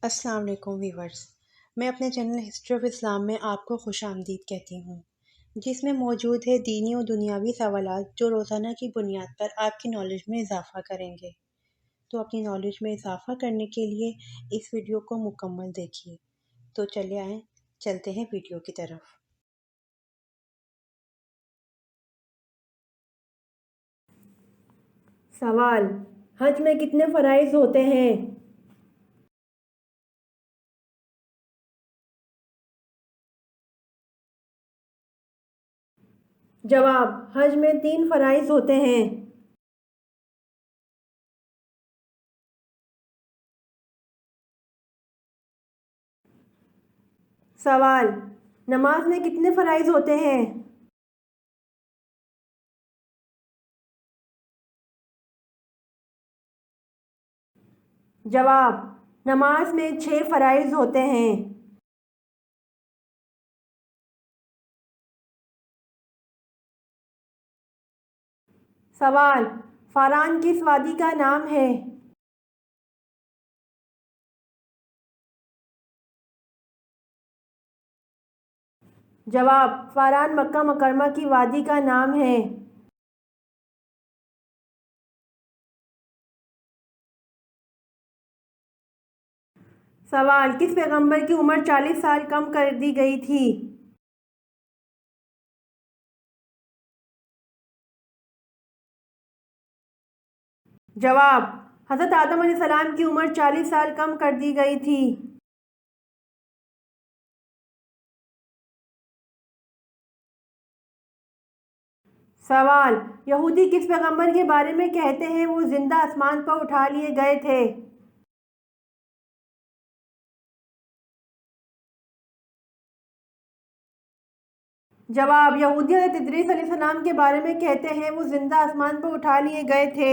السلام علیکم ویورز، میں اپنے چینل ہسٹری آف اسلام میں آپ کو خوش آمدید کہتی ہوں، جس میں موجود ہے دینی و دنیاوی سوالات جو روزانہ کی بنیاد پر آپ کی نالج میں اضافہ کریں گے۔ تو اپنی نالج میں اضافہ کرنے کے لیے اس ویڈیو کو مکمل دیکھیے۔ تو چلے آئیں، چلتے ہیں ویڈیو کی طرف۔ سوال: حج میں کتنے فرائض ہوتے ہیں؟ جواب: حج میں 3 فرائض ہوتے ہیں۔ سوال: نماز میں کتنے فرائض ہوتے ہیں؟ جواب: نماز میں 6 فرائض ہوتے ہیں۔ سوال: فاران کس وادی کا نام ہے؟ جواب: فاران مکہ مکرمہ کی وادی کا نام ہے۔ سوال: کس پیغمبر کی عمر 40 سال کم کر دی گئی تھی؟ جواب: حضرت آدم علیہ السلام کی عمر 40 سال کم کر دی گئی تھی۔ سوال: یہودی کس پیغمبر کے بارے میں کہتے ہیں وہ زندہ آسمان پر اٹھا لیے گئے تھے؟ جواب: یہودی حضرت ادریس علیہ السلام کے بارے میں کہتے ہیں وہ زندہ آسمان پر اٹھا لیے گئے تھے۔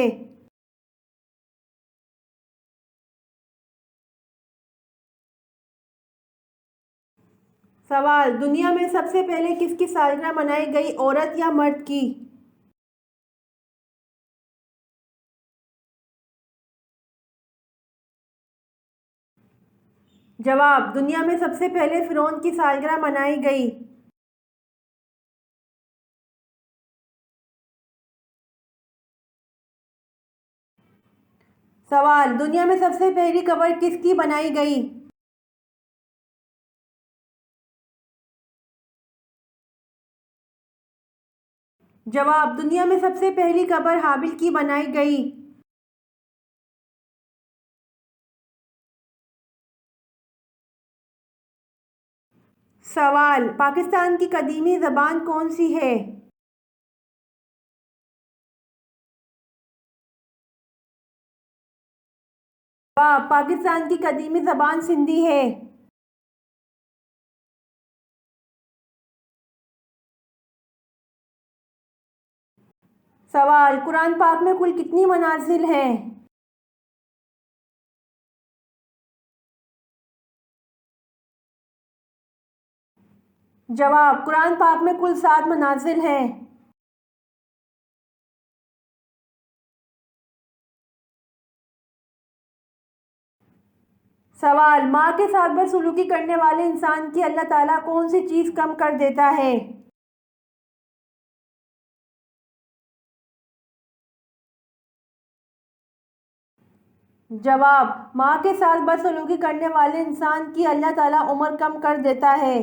سوال: دنیا میں سب سے پہلے کس کی سالگرہ منائی گئی، عورت یا مرد کی؟ جواب: دنیا میں سب سے پہلے فرعون کی سالگرہ منائی گئی۔ سوال: دنیا میں سب سے پہلی قبر کس کی بنائی گئی؟ جواب: دنیا میں سب سے پہلی قبر حابل کی بنائی گئی۔ سوال: پاکستان کی قدیمی زبان کون سی ہے؟ جواب: پاکستان کی قدیمی زبان سندھی ہے۔ سوال: قرآن پاک میں کل کتنی منازل ہیں؟ جواب: قرآن پاک میں کل 7 منازل ہیں۔ سوال: ماں کے ساتھ بدسلوکی کرنے والے انسان کی اللہ تعالیٰ کون سی چیز کم کر دیتا ہے؟ جواب: ماں کے ساتھ بدسلوکی کرنے والے انسان کی اللہ تعالیٰ عمر کم کر دیتا ہے۔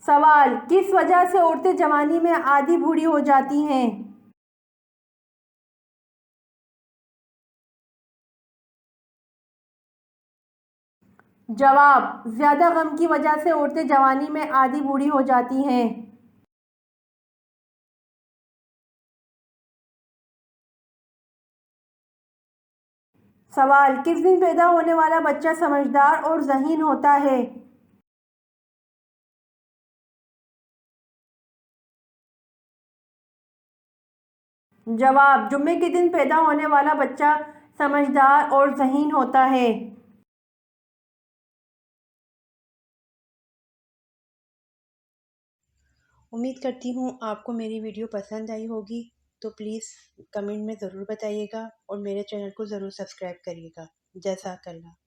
سوال: کس وجہ سے عورتیں جوانی میں آدھی بوڑھی ہو جاتی ہیں؟ جواب: زیادہ غم کی وجہ سے عورتیں جوانی میں آدھی بوڑھی ہو جاتی ہیں۔ سوال: کس دن پیدا ہونے والا بچہ سمجھدار اور ذہین ہوتا ہے؟ جواب: جمعے کے دن پیدا ہونے والا بچہ سمجھدار اور ذہین ہوتا ہے۔ امید کرتی ہوں آپ کو میری ویڈیو پسند آئی ہوگی۔ تو پلیز کمنٹ میں ضرور بتائیے گا اور میرے چینل کو ضرور سبسکرائب کریے گا۔ جزاک اللہ۔